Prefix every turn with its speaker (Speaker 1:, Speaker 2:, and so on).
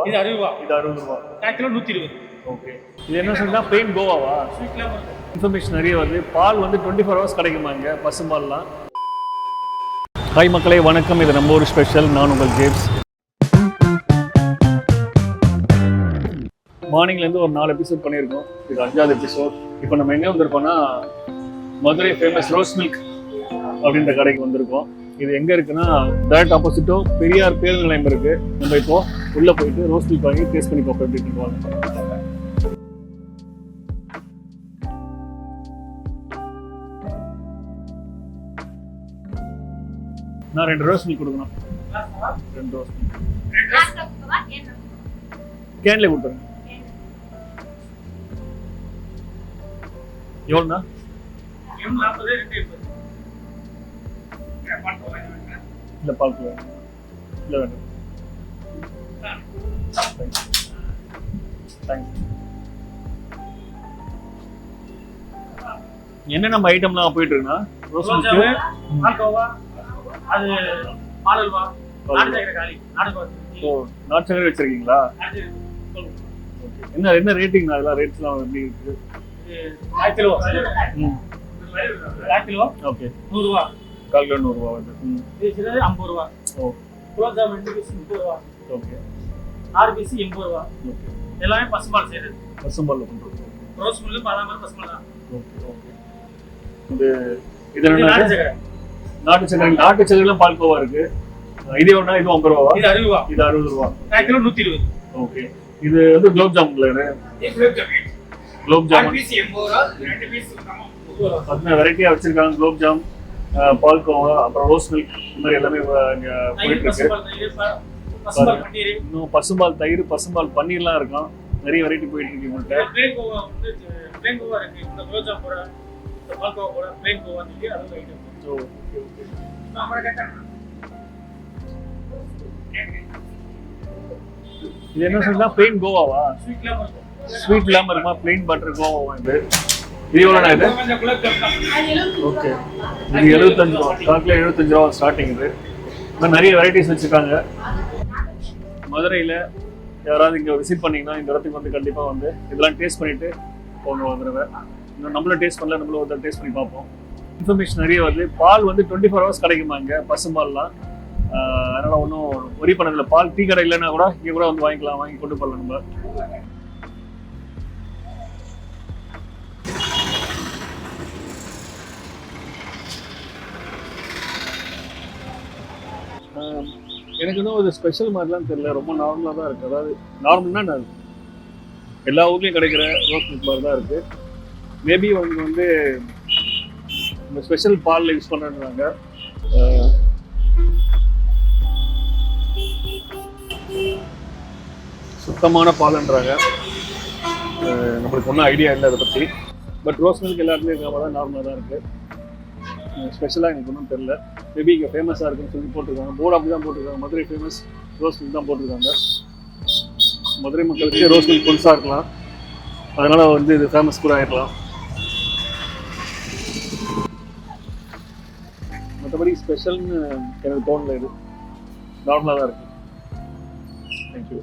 Speaker 1: ரூபாவா?
Speaker 2: இது 60 ரூபா.
Speaker 1: இது 60 ரூபா.
Speaker 2: கிலோ 120.
Speaker 1: ஓகே. இது என்ன சொன்னா பிளெயின் கோவாவா?
Speaker 2: ஸ்வீட்லாம்
Speaker 1: இன்ஃபர்மேஷன் நிறைய வருது. பால் வந்து 24 ஹவர்ஸ் கிடைக்குமா இங்கே பசும்பால்லாம்? ஹாய் மக்களே, வணக்கம். இது நம்ம ஒரு ஸ்பெஷல். நான் உங்கள் ஜேம்ஸ். மார்னிங்லேருந்து ஒரு 4 எபிசோட் பண்ணியிருக்கோம். இது 5வது எபிசோட். இப்போ நம்ம எங்கே வந்திருக்கோம்னா மதுரை ஃபேமஸ் ரோஸ் மில்க் அப்படின்ற கடைக்கு வந்திருக்கோம். இது எங்கே இருக்குன்னா டேரக்ட் ஆப்போசிட்டோ பெரியார் பேருந்து நிலையம் இருக்கு. நம்ம இப்போ உள்ளே போயிட்டு ரோஸ் மில்க் வாங்கி டேஸ்ட் பண்ணி பார்ப்போம் எப்படி இருக்குவாங்க. நான் 2 ரோஸ் மில்க் கொடுக்கணும். 2 ரோஸ் மில்க் கேன்ல கொடுத்துருங்க. எவ்வளோண்ணா?
Speaker 2: 40
Speaker 1: இல்லை பால் வேணும். இல்லை வேணும். தேங்க்ஸ். என்ன நம்ம ஐட்டம்லாம் போயிட்டு இருக்குன்னா ரோஸ் மில்க்,
Speaker 2: பால்கோவா, அது பால் அல்வா, நாட்டு சக்கரை காலி,
Speaker 1: நாட்டு சக்கரை வச்சிருக்கீங்களா? ஓகே. என்ன ரேட்டிங்? அதெல்லாம் ரேட்ஸ்லாம் எப்படி இருக்கு?
Speaker 2: கிலோ கிலோ
Speaker 1: ஓகே
Speaker 2: 100 ரூபா.
Speaker 1: 1/4 கிலோ 100 ரூபா வருது.
Speaker 2: இது 50 ரூபா.
Speaker 1: ஓ
Speaker 2: குலோப் ஜாம் 2 பீஸ் 30 ரூபா.
Speaker 1: ஓகே.
Speaker 2: 6 பீஸ் 80 ரூபா.
Speaker 1: ஓகே.
Speaker 2: எல்லாமே பசும்பால் செய்யறது.
Speaker 1: பசும்பால்ல பண்றோம்.
Speaker 2: ரோஸ் மில்க் பாதாம் பசும்பால் தான்.
Speaker 1: Okay okay. இது என்ன?
Speaker 2: நாட்டு சக்கரை.
Speaker 1: நாட்டு சக்கரைல பால்கோவா இருக்கு. இது எவ்வளோ? இது 50 ரூபாவா?
Speaker 2: இது 60 ரூபா.
Speaker 1: இது 60 ரூபா.
Speaker 2: கிலோ 120.
Speaker 1: ஓகே. இது வந்து குலோப் ஜாமுன்ல குலோப் ஜாமுன்
Speaker 2: 80 ரூபா. 2 பீஸ்
Speaker 1: 10 வெரைட்டியா வச்சிருக்காங்க. குலோப் ஜாம், பால்கோவா, அப்புறம் ரோஸ் மில்க், இந்த மாதிரி எல்லாமே இங்க போயிட்டு இருக்கு.
Speaker 2: பசும்பால் பன்னீர்,
Speaker 1: இன்னும் பசும்பால் தயிர், பசும்பால் பன்னீர்லாம் இருக்கும். நிறைய வெரைட்டி போயிட்டு இருக்கு உங்கள்கிட்ட.
Speaker 2: பிளேன் கோவா வந்து பிளேன் கோவா இருக்கு. இந்த குலோப் ஜாம் போற, இந்த பால்கோவா போற பிளேன் கோவா சொல்லி அது ஐட்டம்.
Speaker 1: Okay okay. இது என்ன சொன்னா பிளெயின் கோவாவா? ஸ்வீட் இல்லாம இருக்குமா? Plain butter Goa. இது எவ்வளோண்ணா இது? ஓகே. இது 75 ரூபா. 1/4 கிலோ 75 ரூபா ஸ்டார்டிங். இது இன்னும் நிறைய வெரைட்டிஸ் வச்சுருக்காங்க. மதுரையில் யாராவது இங்கே விசிட் பண்ணிங்கன்னா இந்த இடத்துக்கு வந்து கண்டிப்பாக வந்து இதெல்லாம் டேஸ்ட் பண்ணிவிட்டு போங்க ஒரு தடவை. இன்னும் நம்மளும் டேஸ்ட் பண்ணல, நம்மளும் ஒரு டேஸ்ட் பண்ணி பார்ப்போம். இன்ஃபர்மேஷன் நிறைய வருது. பால் வந்து 24 ஹவர்ஸ் கிடைக்குமா இங்கே பசும்பால்லாம்? அதனால் ஒன்றும் ஒரி பண்ணதில்லை. பால் டீ கடை இல்லைன்னா கூட இங்கே கூட வந்து வாங்கிக்கலாம், வாங்கி கொண்டு போகலாம் நம்ம. எனக்கு இன்னும் ஒரு ஸ்பெஷல் மாதிரிலாம் தெரியல. ரொம்ப நார்மலாக தான் இருக்குது. அதாவது நார்மல்னா நான் எல்லா ஊர்லேயும் கிடைக்கிற ரோஸ் மில்க் மாதிரி தான் இருக்குது. மேபி அவங்க வந்து இந்த ஸ்பெஷல் பாலில் யூஸ் பண்ணுறாங்க. சுத்தமான பால்ன்றாங்க. நம்மளுக்கு ஒன்றும் ஐடியா இல்லை அதை பற்றி. பட் ரோஸ் மில்க் எல்லாத்துலேயும் இருக்கிற மாதிரி தான் நார்மலாக தான் இருக்குது. ஸ்பெஷலாக எனக்கு ஒன்றும் தெரியல. மேபி இங்கே ஃபேமஸாக இருக்குன்னு சொல்லி போட்டிருக்காங்க. போர்டு அப்படி தான் போட்டிருக்காங்க. மதுரை ஃபேமஸ் ரோஸ் மில்க் தான் போட்டிருக்காங்க. மதுரை மக்களுக்கு ரோஸ் மில்க் புதுசாக இருக்கலாம், அதனால் வந்து இது ஃபேமஸ் கூட ஆகிடலாம். மற்றபடி ஸ்பெஷல்னு எனக்கு தோணல. இது நார்மலாக தான் இருக்குது. தேங்க்யூ.